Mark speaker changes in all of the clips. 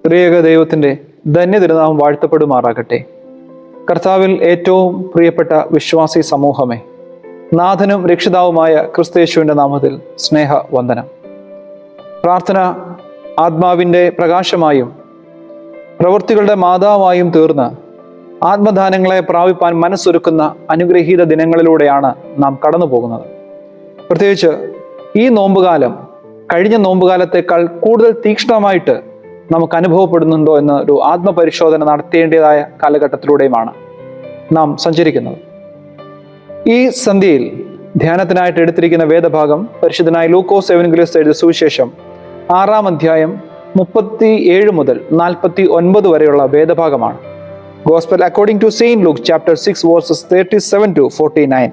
Speaker 1: ത്രിയേക ദൈവത്തിൻ്റെ ധന്യതിരുനാമം വാഴ്ത്തപ്പെടുമാറാകട്ടെ. കർത്താവിൽ ഏറ്റവും പ്രിയപ്പെട്ട വിശ്വാസി സമൂഹമേ, നാഥനും രക്ഷിതാവുമായ ക്രിസ്തയേശുവിൻ്റെ നാമത്തിൽ സ്നേഹ വന്ദനം. പ്രാർത്ഥന ആത്മാവിൻ്റെ പ്രകാശമായും പ്രവൃത്തികളുടെ മാതാവായും തീർന്ന് ആത്മദാനങ്ങളെ പ്രാപിപ്പാൻ മനസ്സൊരുക്കുന്ന അനുഗ്രഹീത ദിനങ്ങളിലൂടെയാണ് നാം കടന്നു പോകുന്നത്. പ്രത്യേകിച്ച് ഈ നോമ്പുകാലം കഴിഞ്ഞ നോമ്പുകാലത്തേക്കാൾ കൂടുതൽ തീക്ഷ്ണമായിട്ട് നമുക്ക് അനുഭവപ്പെടുന്നുണ്ടോ എന്ന ഒരു ആത്മപരിശോധന നടത്തേണ്ടതായ കാലഘട്ടത്തിലൂടെയുമാണ് നാം സഞ്ചരിക്കുന്നത്. ഈ സന്ധ്യയിൽ ധ്യാനത്തിനായിട്ട് എടുത്തിരിക്കുന്ന വേദഭാഗം പരിശുദ്ധനായ ലൂക്കോസ് എവൻഗേലിസ്റ്റ് എഴുതിയ സുവിശേഷം 6-ാം അധ്യായം 37 മുതൽ 49 വരെയുള്ള വേദഭാഗമാണ്. Gospel according to Saint Luke chapter 6 verses 37 to 49.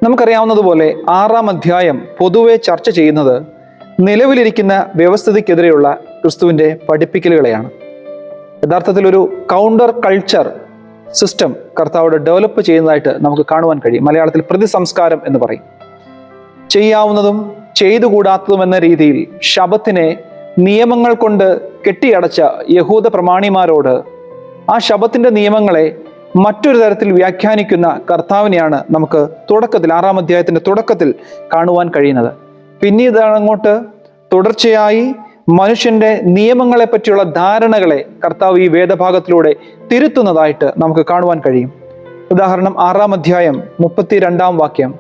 Speaker 1: നമുക്കറിയാവുന്നതുപോലെ 6-ാം അധ്യായം പൊതുവെ ചർച്ച ചെയ്യുന്നത് നിലവിലിരിക്കുന്ന വ്യവസ്ഥിതിക്കെതിരെയുള്ള ക്രിസ്തുവിൻ്റെ പഠിപ്പിക്കലുകളെയാണ്. യഥാർത്ഥത്തിൽ ഒരു കൗണ്ടർ കൾച്ചർ സിസ്റ്റം കർത്താവോട് ഡെവലപ്പ് ചെയ്യുന്നതായിട്ട് നമുക്ക് കാണുവാൻ കഴിയും. മലയാളത്തിൽ പ്രതിസംസ്കാരം എന്ന് പറയും. ചെയ്യാവുന്നതും ചെയ്തുകൂടാത്തതും എന്ന രീതിയിൽ ശബത്തിനെ നിയമങ്ങൾ കൊണ്ട് കെട്ടിയടച്ച യഹൂദ പ്രമാണിമാരോട് ആ ശബത്തിന്റെ നിയമങ്ങളെ മറ്റൊരു തരത്തിൽ വ്യാഖ്യാനിക്കുന്ന കർത്താവിനെയാണ് നമുക്ക് തുടക്കത്തിൽ 6-ാം അധ്യായത്തിന്റെ തുടക്കത്തിൽ കാണുവാൻ കഴിയുന്നത്. പിന്നീട് അങ്ങോട്ട് തുടർച്ചയായി മനുഷ്യന്റെ നിയമങ്ങളെ പറ്റിയുള്ള ധാരണകളെ കർത്താവ് ഈ വേദഭാഗത്തിലൂടെ തിരുത്തുന്നതായിട്ട് നമുക്ക് കാണുവാൻ കഴിയും. ഉദാഹരണം 6-ാം അധ്യായം 32-ാം വാക്യം: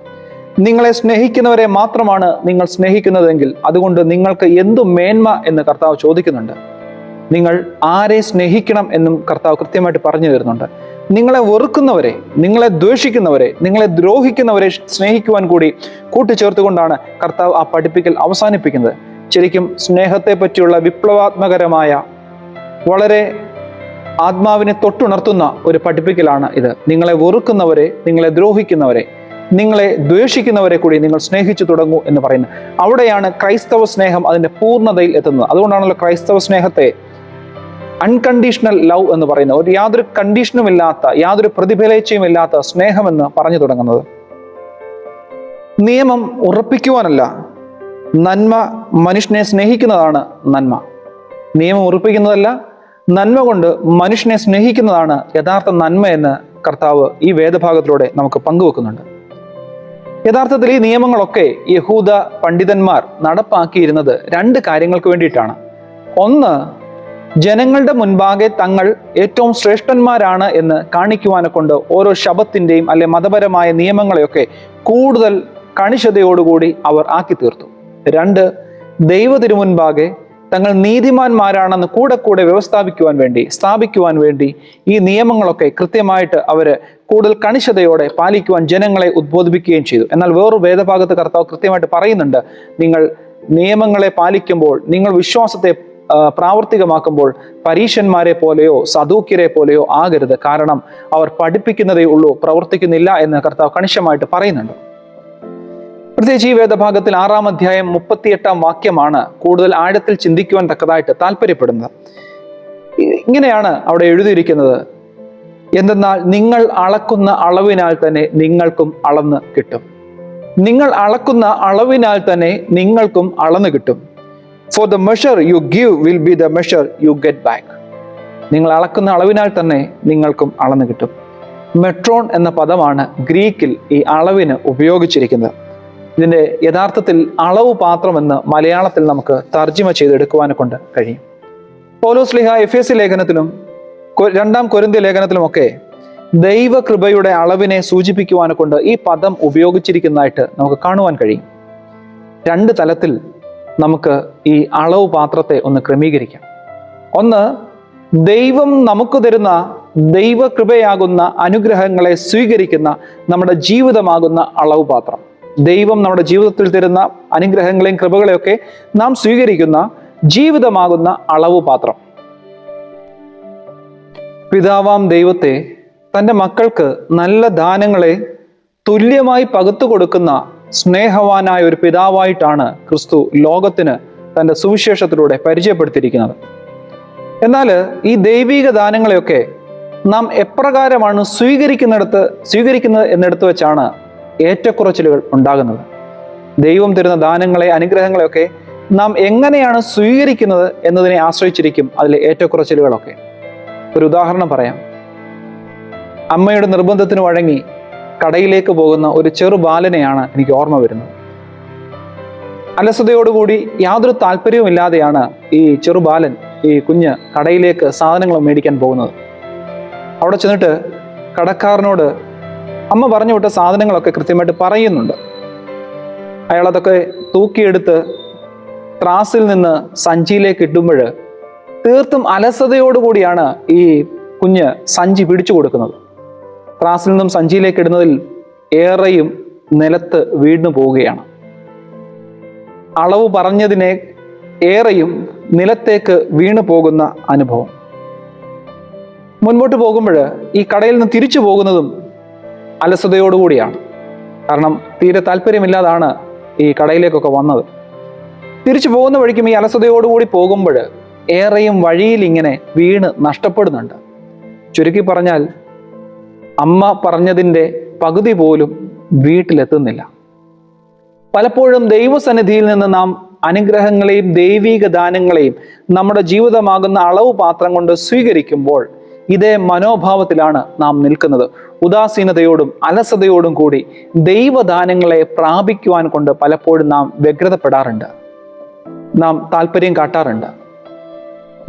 Speaker 1: നിങ്ങളെ സ്നേഹിക്കുന്നവരെ മാത്രമാണ് നിങ്ങൾ സ്നേഹിക്കുന്നതെങ്കിൽ അതുകൊണ്ട് നിങ്ങൾക്ക് എന്തു മേന്മ എന്ന് കർത്താവ് ചോദിക്കുന്നുണ്ട്. നിങ്ങൾ ആരെ സ്നേഹിക്കണം എന്നും കർത്താവ് കൃത്യമായിട്ട് പറഞ്ഞു തരുന്നുണ്ട്. നിങ്ങളെ വെറുക്കുന്നവരെ, നിങ്ങളെ ദ്വേഷിക്കുന്നവരെ, നിങ്ങളെ ദ്രോഹിക്കുന്നവരെ സ്നേഹിക്കുവാൻ കൂടി കൂട്ടിച്ചേർത്തുകൊണ്ടാണ് കർത്താവ് ആ പഠിപ്പിക്കൽ അവസാനിപ്പിക്കുന്നത്. ശരിക്കും സ്നേഹത്തെ പറ്റിയുള്ള വിപ്ലവാത്മകരമായ, വളരെ ആത്മാവിനെ തൊട്ടുണർത്തുന്ന ഒരു പഠിപ്പിക്കലാണ് ഇത്. നിങ്ങളെ വെറുക്കുന്നവരെ, നിങ്ങളെ ദ്രോഹിക്കുന്നവരെ, നിങ്ങളെ ദ്വേഷിക്കുന്നവരെ കൂടി നിങ്ങൾ സ്നേഹിച്ചു തുടങ്ങൂ എന്ന് പറയുന്നത്. അവിടെയാണ് ക്രൈസ്തവ സ്നേഹം അതിൻ്റെ പൂർണ്ണതയിൽ എത്തുന്നത്. അതുകൊണ്ടാണല്ലോ ക്രൈസ്തവ സ്നേഹത്തെ അൺകണ്ടീഷണൽ ലവ് എന്ന് പറയുന്നത്. ഒരു യാതൊരു കണ്ടീഷനും ഇല്ലാത്ത, യാതൊരു പ്രതിഫലേച്ഛയും ഇല്ലാത്ത സ്നേഹമെന്ന് പറഞ്ഞു തുടങ്ങുന്നത്. നിയമം ഉറപ്പിക്കുവാനല്ല, നന്മ മനുഷ്യനെ സ്നേഹിക്കുന്നതാണ് നന്മ. നിയമം ഉറപ്പിക്കുന്നതല്ല, നന്മ കൊണ്ട് മനുഷ്യനെ സ്നേഹിക്കുന്നതാണ് യഥാർത്ഥ നന്മ എന്ന് കർത്താവ് ഈ വേദഭാഗത്തിലൂടെ നമുക്ക് പങ്കുവെക്കുന്നുണ്ട്. യഥാർത്ഥത്തിൽ ഈ നിയമങ്ങളൊക്കെ യഹൂദ പണ്ഡിതന്മാർ നടപ്പാക്കിയിരുന്നത് 2 കാര്യങ്ങൾക്ക് വേണ്ടിയിട്ടാണ്. ഒന്ന്, ജനങ്ങളുടെ മുൻപാകെ തങ്ങൾ ഏറ്റവും ശ്രേഷ്ഠന്മാരാണ് എന്ന് കാണിക്കുവാനെ കൊണ്ട് ഓരോ ശബത്തിൻ്റെയും അല്ലെ മതപരമായ നിയമങ്ങളെയൊക്കെ കൂടുതൽ കണിശതയോടുകൂടി അവർ ആക്കി തീർത്തു. 2, ദൈവ തിരുമുൻപാകെ തങ്ങൾ നീതിമാന്മാരാണെന്ന് കൂടെ സ്ഥാപിക്കുവാൻ വേണ്ടി ഈ നിയമങ്ങളൊക്കെ കൃത്യമായിട്ട് അവർ കൂടുതൽ കണിശതയോടെ പാലിക്കുവാൻ ജനങ്ങളെ ഉദ്ബോധിപ്പിക്കുകയും ചെയ്തു. എന്നാൽ വേറൊരു വേദഭാഗത്ത് കർത്താവ് കൃത്യമായിട്ട് പറയുന്നുണ്ട്, നിങ്ങൾ നിയമങ്ങളെ പാലിക്കുമ്പോൾ, നിങ്ങൾ വിശ്വാസത്തെ പ്രാവർത്തികമാക്കുമ്പോൾ പരീശന്മാരെ പോലെയോ സദൂക്യരെ പോലെയോ ആകരുത്. കാരണം അവർ പഠിപ്പിക്കുന്നതേ ഉള്ളൂ, പ്രവർത്തിക്കുന്നില്ല എന്ന് കർത്താവ് കണിശമായിട്ട് പറയുന്നുണ്ട്. പ്രത്യേകിച്ച് ഈ വേദഭാഗത്തിൽ 6-ാം അധ്യായം 38-ാം വാക്യമാണ് കൂടുതൽ ആഴത്തിൽ ചിന്തിക്കുവാൻ തക്കതായിട്ട് താല്പര്യപ്പെടുന്നത്. ഇങ്ങനെയാണ് അവിടെ എഴുതിയിരിക്കുന്നത്: എന്തെന്നാൽ നിങ്ങൾ അളക്കുന്ന അളവിനാൽ തന്നെ നിങ്ങൾക്കും അളന്ന് കിട്ടും. നിങ്ങൾ അളക്കുന്ന അളവിനാൽ തന്നെ നിങ്ങൾക്കും അളന്ന് കിട്ടും. For the measure you give will be the measure you get back. നിങ്ങൾ അളക്കുന്ന അളവിനാൽ തന്നെ നിങ്ങൾക്കും അളന്ന് കിട്ടും. മെട്രോൺ എന്ന പദമാണ് ഗ്രീക്കിൽ ഈ അളവിന് ഉപയോഗിച്ചിരിക്കുന്നത്. ഇതിൻ്റെ യഥാർത്ഥത്തിൽ അളവ് പാത്രമെന്ന് മലയാളത്തിൽ നമുക്ക് തർജ്ജിമ ചെയ്തെടുക്കുവാനെ കൊണ്ട് കഴിയും. പൗലോസ് ശ്ലീഹ എഫേസ്യ ലേഖനത്തിലും 2-ാം കൊരിന്ത്യ ലേഖനത്തിലുമൊക്കെ ദൈവകൃപയുടെ അളവിനെ സൂചിപ്പിക്കുവാനെ കൊണ്ട് ഈ പദം ഉപയോഗിച്ചിരിക്കുന്നതായിട്ട് നമുക്ക് കാണുവാൻ കഴിയും. 2 തലത്തിൽ നമുക്ക് ഈ അളവ് പാത്രത്തെ ഒന്ന് ക്രമീകരിക്കാം. ഒന്ന്, ദൈവം നമുക്ക് തരുന്ന ദൈവകൃപയാകുന്ന അനുഗ്രഹങ്ങളെ സ്വീകരിക്കുന്ന നമ്മുടെ ജീവിതമാകുന്ന അളവ് പാത്രം. ദൈവം നമ്മുടെ ജീവിതത്തിൽ തരുന്ന അനുഗ്രഹങ്ങളെയും കൃപകളെയൊക്കെ നാം സ്വീകരിക്കുന്ന ജീവിതമാകുന്ന അളവ് പാത്രം. പിതാവാം ദൈവത്തെ തൻ്റെ മക്കൾക്ക് നല്ല ദാനങ്ങളെ തുല്യമായി പകുത്തു കൊടുക്കുന്ന സ്നേഹവാനായ ഒരു പിതാവായിട്ടാണ് ക്രിസ്തു ലോകത്തിന് തൻ്റെ സുവിശേഷത്തിലൂടെ പരിചയപ്പെടുത്തിയിരിക്കുന്നത്. എന്നാൽ ഈ ദൈവിക ദാനങ്ങളെയൊക്കെ നാം എപ്രകാരമാണ് സ്വീകരിക്കുന്നത് എന്നിടത്ത് വെച്ചാണ് ഏറ്റക്കുറച്ചിലുകൾ ഉണ്ടാകുന്നത്. ദൈവം തരുന്ന ദാനങ്ങളെ, അനുഗ്രഹങ്ങളെയൊക്കെ നാം എങ്ങനെയാണ് സ്വീകരിക്കുന്നത് എന്നതിനെ ആശ്രയിച്ചിരിക്കും അതിലെ ഏറ്റക്കുറച്ചിലുകളൊക്കെ. ഒരു ഉദാഹരണം പറയാം. അമ്മയുടെ നിർബന്ധത്തിന് വഴങ്ങി കടയിലേക്ക് പോകുന്ന ഒരു ചെറു ബാലനെയാണ് എനിക്ക് ഓർമ്മ വരുന്നത്. അലസതയോടുകൂടി യാതൊരു താല്പര്യവുമില്ലാതെയാണ് ഈ ചെറുബാലൻ, ഈ കുഞ്ഞ് കടയിലേക്ക് സാധനങ്ങൾ മേടിക്കാൻ പോകുന്നത്. അവിടെ ചെന്നിട്ട് കടക്കാരനോട് അമ്മ പറഞ്ഞു വിട്ട സാധനങ്ങളൊക്കെ കൃത്യമായിട്ട് പറയുന്നുണ്ട്. അയാളതൊക്കെ തൂക്കിയെടുത്ത് ത്രാസിൽ നിന്ന് സഞ്ചിയിലേക്ക് ഇടുമ്പോൾ തീർത്തും അലസതയോടുകൂടിയാണ് ഈ കുഞ്ഞ് സഞ്ചി പിടിച്ചു കൊടുക്കുന്നത്. ത്രാസിൽ നിന്നും സഞ്ചിയിലേക്ക് ഇടുന്നതിൽ ഏറെയും നിലത്ത് വീണു പോവുകയാണ്. അളവ് പറഞ്ഞതിനെ ഏറെയും നിലത്തേക്ക് വീണു പോകുന്ന അനുഭവം. മുൻപോട്ട് പോകുമ്പോൾ ഈ കടയിൽ നിന്ന് തിരിച്ചു പോകുന്നതും അലസതയോടുകൂടിയാണ്. കാരണം തീരെ താല്പര്യമില്ലാതാണ് ഈ കടയിലേക്കൊക്കെ വന്നത്. തിരിച്ചു പോകുന്ന വഴിക്കും ഈ അലസതയോടുകൂടി പോകുമ്പോൾ ഏറെയും വഴിയിൽ ഇങ്ങനെ വീണ് നഷ്ടപ്പെടുന്നുണ്ട്. ചുരുക്കി പറഞ്ഞാൽ അമ്മ പറഞ്ഞതിൻ്റെ പകുതി പോലും വീട്ടിലെത്തുന്നില്ല. പലപ്പോഴും ദൈവസന്നിധിയിൽ നിന്ന് നാം അനുഗ്രഹങ്ങളെയും ദൈവിക ദാനങ്ങളെയും നമ്മുടെ ജീവിതമാകുന്ന അളവ് പാത്രം കൊണ്ട് സ്വീകരിക്കുമ്പോൾ ഇതേ മനോഭാവത്തിലാണ് നാം നിൽക്കുന്നത്. ഉദാസീനതയോടും അലസതയോടും കൂടി ദൈവദാനങ്ങളെ പ്രാപിക്കുവാൻ കൊണ്ട് പലപ്പോഴും നാം വ്യഗ്രതപ്പെടാറുണ്ട്, നാം താല്പര്യം കാട്ടാറുണ്ട്.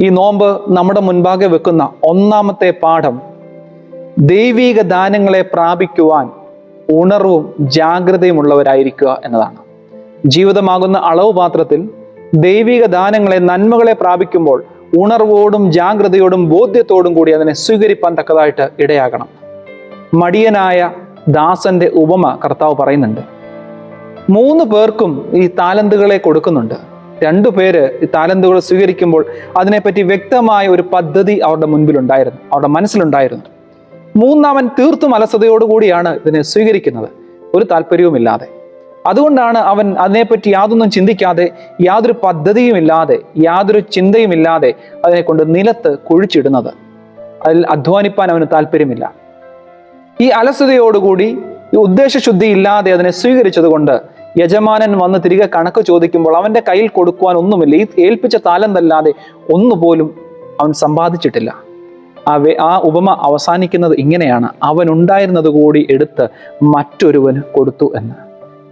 Speaker 1: ഈ നോമ്പ് നമ്മുടെ മുൻപാകെ വെക്കുന്ന ഒന്നാമത്തെ പാഠം ദൈവിക ദാനങ്ങളെ പ്രാപിക്കുവാൻ ഉണർവും ജാഗ്രതയുമുള്ളവരായിരിക്കുക എന്നതാണ്. ജീവിതമാകുന്ന അളവ് പാത്രത്തിൽ ദൈവിക ദാനങ്ങളെ, നന്മകളെ പ്രാപിക്കുമ്പോൾ ഉണർവോടും ജാഗ്രതയോടും ബോധ്യത്തോടും കൂടി അതിനെ സ്വീകരിപ്പാൻ തക്കതായിട്ട് ഇടയാകണം. മടിയനായ ദാസന്റെ ഉപമ കർത്താവ് പറയുന്നുണ്ട്. 3 പേർക്കും ഈ താലന്തുകളെ കൊടുക്കുന്നുണ്ട്. 2 പേര് ഈ താലന്തുകൾ സ്വീകരിക്കുമ്പോൾ അതിനെപ്പറ്റി വ്യക്തമായ ഒരു പദ്ധതി അവരുടെ മുൻപിലുണ്ടായിരുന്നു, അവരുടെ മനസ്സിലുണ്ടായിരുന്നു. 3ാമൻ തീർത്തും അലസതയോടുകൂടിയാണ് ഇതിനെ സ്വീകരിക്കുന്നത്, ഒരു താല്പര്യവുമില്ലാതെ. അതുകൊണ്ടാണ് അവൻ അതിനെപ്പറ്റി യാതൊന്നും ചിന്തിക്കാതെ, യാതൊരു പദ്ധതിയുമില്ലാതെ, യാതൊരു ചിന്തയുമില്ലാതെ അതിനെ കൊണ്ട് നിലത്ത് കുഴിച്ചിടുന്നത്. അതിൽ അധ്വാനിപ്പാൻ അവന് താല്പര്യമില്ല. ഈ അലസതയോടുകൂടി, ഈ ഉദ്ദേശശുദ്ധി ഇല്ലാതെ അതിനെ സ്വീകരിച്ചത് കൊണ്ട് യജമാനൻ വന്ന് തിരികെ കണക്ക് ചോദിക്കുമ്പോൾ അവൻ്റെ കയ്യിൽ കൊടുക്കുവാൻ ഒന്നുമില്ല. ഈ ഏൽപ്പിച്ച താലന്തല്ലാതെ ഒന്നുപോലും അവൻ സമ്പാദിച്ചിട്ടില്ല. ആ ഉപമ അവസാനിക്കുന്നത് ഇങ്ങനെയാണ്: അവൻ ഉണ്ടായിരുന്നത് കൂടി എടുത്ത് മറ്റൊരുവന് കൊടുത്തു എന്ന്.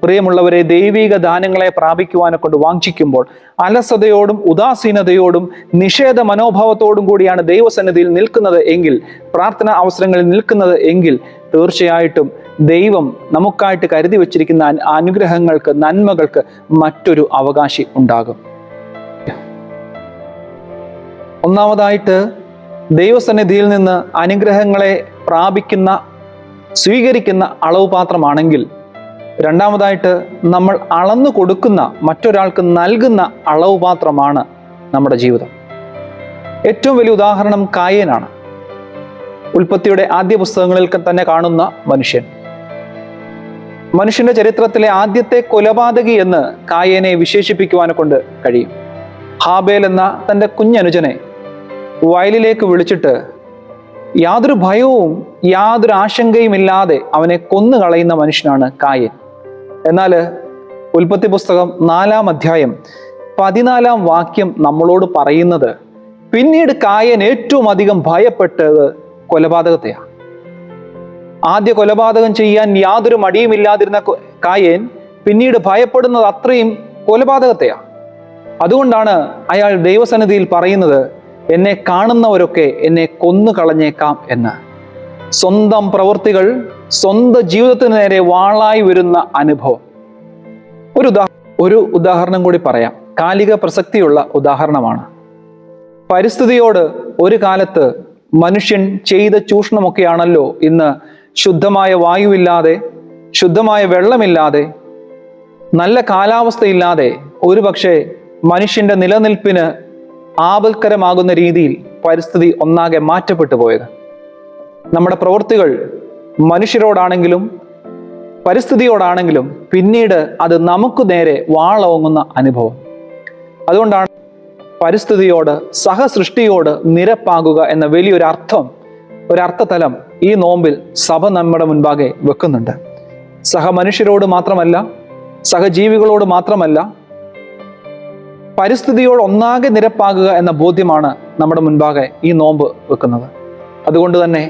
Speaker 1: പ്രിയമുള്ളവരെ, ദൈവിക ദാനങ്ങളെ പ്രാപിക്കുവാനെ കൊണ്ട് വാഞ്ചിക്കുമ്പോൾ അലസതയോടും ഉദാസീനതയോടും നിഷേധ മനോഭാവത്തോടും കൂടിയാണ് ദൈവസന്നിധിയിൽ നിൽക്കുന്നത് എങ്കിൽ, പ്രാർത്ഥനാ അവസരങ്ങളിൽ നിൽക്കുന്നത് എങ്കിൽ, തീർച്ചയായിട്ടും ദൈവം നമുക്കായിട്ട് കരുതി വച്ചിരിക്കുന്ന അനുഗ്രഹങ്ങൾക്ക്, നന്മകൾക്ക് മറ്റൊരു അവകാശി ഉണ്ടാകും. ഒന്നാമതായിട്ട് ദൈവസന്നിധിയിൽ നിന്ന് അനുഗ്രഹങ്ങളെ പ്രാപിക്കുന്ന, സ്വീകരിക്കുന്ന അളവ് പാത്രമാണെങ്കിൽ, രണ്ടാമതായിട്ട് നമ്മൾ അളന്നു കൊടുക്കുന്ന, മറ്റൊരാൾക്ക് നൽകുന്ന അളവ് പാത്രമാണ് നമ്മുടെ ജീവിതം. ഏറ്റവും വലിയ ഉദാഹരണം കായേനാണ്. ഉൽപ്പത്തിയുടെ ആദ്യ പുസ്തകങ്ങളിൽ തന്നെ കാണുന്ന മനുഷ്യൻ. മനുഷ്യന്റെ ചരിത്രത്തിലെ ആദ്യത്തെ കൊലപാതകി എന്ന് കായേനെ വിശേഷിപ്പിക്കുവാനെ കൊണ്ട് കഴിയും. ഹാബേൽ എന്ന തൻ്റെ കുഞ്ഞനുജനെ വയലിലേക്ക് വിളിച്ചിട്ട് യാതൊരു ഭയവും യാതൊരു ആശങ്കയും ഇല്ലാതെ അവനെ കൊന്നുകളയുന്ന മനുഷ്യനാണ് കായേൻ. എന്നാൽ ഉൽപ്പത്തി പുസ്തകം 4-ാം അധ്യായം 14-ാം വാക്യം നമ്മളോട് പറയുന്നത്, പിന്നീട് കായേൻ ഏറ്റവും അധികം ഭയപ്പെട്ടത് കൊലപാതകത്തെയാണ്. ആദ്യ കൊലപാതകം ചെയ്യാൻ യാതൊരു മടിയുമില്ലാതിരുന്ന കായേൻ പിന്നീട് ഭയപ്പെടുന്നത് അത്രയും കൊലപാതകത്തെയാണ്. അതുകൊണ്ടാണ് അയാൾ ദൈവസന്നിധിയിൽ പറയുന്നത്, എന്നെ കാണുന്നവരൊക്കെ എന്നെ കൊന്നു കളഞ്ഞേക്കാം എന്ന്. സ്വന്തം പ്രവൃത്തികൾ സ്വന്തം ജീവിതത്തിന് നേരെ വാളായി വരുന്ന അനുഭവം. ഒരു ഉദാഹരണം കൂടി പറയാം, കാലിക പ്രസക്തിയുള്ള ഉദാഹരണമാണ്. പരിസ്ഥിതിയോട് ഒരു കാലത്ത് മനുഷ്യൻ ചെയ്ത ചൂഷണമൊക്കെയാണല്ലോ ഇന്ന് ശുദ്ധമായ വായുവില്ലാതെ, ശുദ്ധമായ വെള്ളമില്ലാതെ, നല്ല കാലാവസ്ഥയില്ലാതെ ഒരുപക്ഷെ മനുഷ്യന്റെ നിലനിൽപ്പിന് ആപൽക്കരമാകുന്ന രീതിയിൽ പരിസ്ഥിതി ഒന്നാകെ മാറ്റപ്പെട്ടു പോയത്. നമ്മുടെ പ്രവൃത്തികൾ മനുഷ്യരോടാണെങ്കിലും പരിസ്ഥിതിയോടാണെങ്കിലും പിന്നീട് അത് നമുക്ക് നേരെ വാളോങ്ങുന്ന അനുഭവം. അതുകൊണ്ടാണ് പരിസ്ഥിതിയോട്, സഹസൃഷ്ടിയോട് നിരപ്പാകുക എന്ന ഒരർത്ഥതലം ഈ നോമ്പിൽ സഭ നമ്മുടെ മുൻപാകെ വെക്കുന്നുണ്ട്. സഹമനുഷ്യരോട് മാത്രമല്ല, സഹജീവികളോട് മാത്രമല്ല, പരിസ്ഥിതിയോട് ഒന്നാകെ നിരപ്പാകുക എന്ന ബോധ്യമാണ് നമ്മുടെ മുൻപാകെ ഈ നോമ്പ് വെക്കുന്നത്. അതുകൊണ്ട് തന്നെ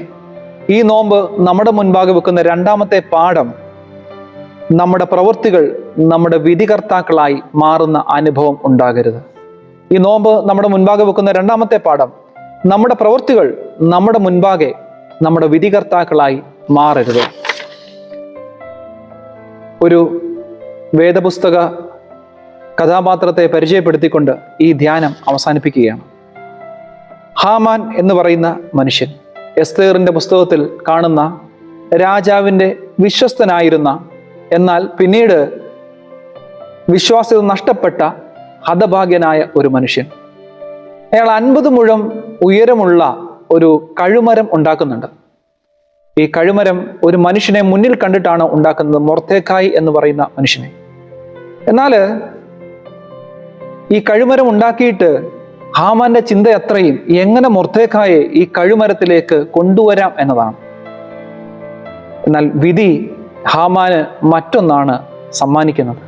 Speaker 1: ഈ നോമ്പ് നമ്മുടെ മുൻപാകെ വെക്കുന്ന രണ്ടാമത്തെ പാഠം, നമ്മുടെ പ്രവൃത്തികൾ നമ്മുടെ വിധികർത്താക്കളായി മാറുന്ന അനുഭവം ഉണ്ടാകരുത്. ഈ നോമ്പ് നമ്മുടെ മുൻപാകെ വെക്കുന്ന രണ്ടാമത്തെ പാഠം, നമ്മുടെ പ്രവൃത്തികൾ നമ്മുടെ മുൻപാകെ നമ്മുടെ വിധികർത്താക്കളായി മാറരുത്. ഒരു വേദപുസ്തക കഥാപാത്രത്തെ പരിചയപ്പെടുത്തിക്കൊണ്ട് ഈ ധ്യാനം അവസാനിപ്പിക്കുകയാണ്. ഹാമാൻ എന്ന് പറയുന്ന മനുഷ്യൻ, എസ്തേറിന്റെ പുസ്തകത്തിൽ കാണുന്ന രാജാവിൻ്റെ വിശ്വസ്തനായിരുന്ന, എന്നാൽ പിന്നീട് വിശ്വാസ്യത നഷ്ടപ്പെട്ട ഹതഭാഗ്യനായ ഒരു മനുഷ്യൻ. അയാൾ 50 മുഴം ഉയരമുള്ള ഒരു കഴുമരം ഉണ്ടാക്കുന്നുണ്ട്. ഈ കഴുമരം ഒരു മനുഷ്യനെ മുന്നിൽ കണ്ടിട്ടാണ് ഉണ്ടാക്കുന്നത്, മൊർദെഖായി എന്ന് പറയുന്ന മനുഷ്യനെ. എന്നാൽ ഈ കഴുമരം ഉണ്ടാക്കിയിട്ട് ഹാമാന്റെ ചിന്ത അത്രയും എങ്ങനെ മൊർദെഖായെ ഈ കഴുമരത്തിലേക്ക് കൊണ്ടുവരാം എന്നതാണ്. എന്നാൽ വിധി ഹാമാന് മറ്റൊന്നാണ് സമ്മാനിക്കുന്നത്.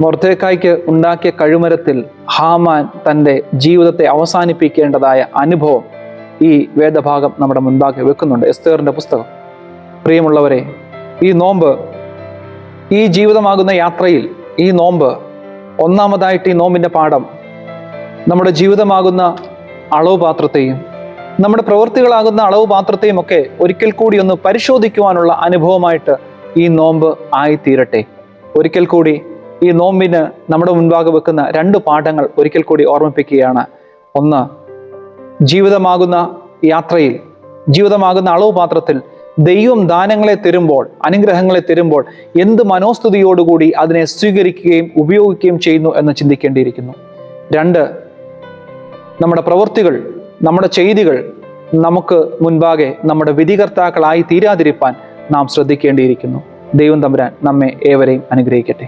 Speaker 1: മൊർദെഖായിക്ക് ഉണ്ടാക്കിയ കഴുമരത്തിൽ ഹാമാൻ തൻ്റെ ജീവിതത്തെ അവസാനിപ്പിക്കേണ്ടതായ അനുഭവം ഈ വേദഭാഗം നമ്മുടെ മുൻപാകെ വെക്കുന്നുണ്ട്, എസ്തേറിന്റെ പുസ്തകം. പ്രിയമുള്ളവരെ, ഈ നോമ്പ്, ഈ ജീവിതമാകുന്ന യാത്രയിൽ ഈ നോമ്പ്, ഒന്നാമതായിട്ട് ഈ നോമ്പിന്റെ പാഠം നമ്മുടെ ജീവിതമാകുന്ന അളവ് പാത്രത്തെയും നമ്മുടെ പ്രവൃത്തികളാകുന്ന അളവ് പാത്രത്തെയും ഒക്കെ ഒരിക്കൽ കൂടി ഒന്ന് പരിശോധിക്കുവാനുള്ള അനുഭവമായിട്ട് ഈ നോമ്പ് ആയിത്തീരട്ടെ. ഒരിക്കൽ കൂടി ഈ നോമ്പിന് നമ്മുടെ മുൻപാകെ വെക്കുന്ന 2 പാഠങ്ങൾ ഒരിക്കൽ കൂടി ഓർമ്മിപ്പിക്കുകയാണ്. ഒന്ന്, ജീവിതമാകുന്ന യാത്രയിൽ, ജീവിതമാകുന്ന അളവ് പാത്രത്തിൽ ദൈവം ദാനങ്ങളെ തരുമ്പോൾ, അനുഗ്രഹങ്ങളെ തരുമ്പോൾ എന്ത് മനോസ്ഥിതിയോടുകൂടി അതിനെ സ്വീകരിക്കുകയും ഉപയോഗിക്കുകയും ചെയ്യുന്നു എന്ന് ചിന്തിക്കേണ്ടിയിരിക്കുന്നു. 2, നമ്മുടെ പ്രവൃത്തികൾ, നമ്മുടെ ചെയ്തികൾ നമുക്ക് മുൻപാകെ നമ്മുടെ വിധികർത്താക്കളായി തീരാതിരിപ്പാൻ നാം ശ്രദ്ധിക്കേണ്ടിയിരിക്കുന്നു. ദൈവം തമ്പുരാൻ നമ്മെ ഏവരെയും അനുഗ്രഹിക്കട്ടെ.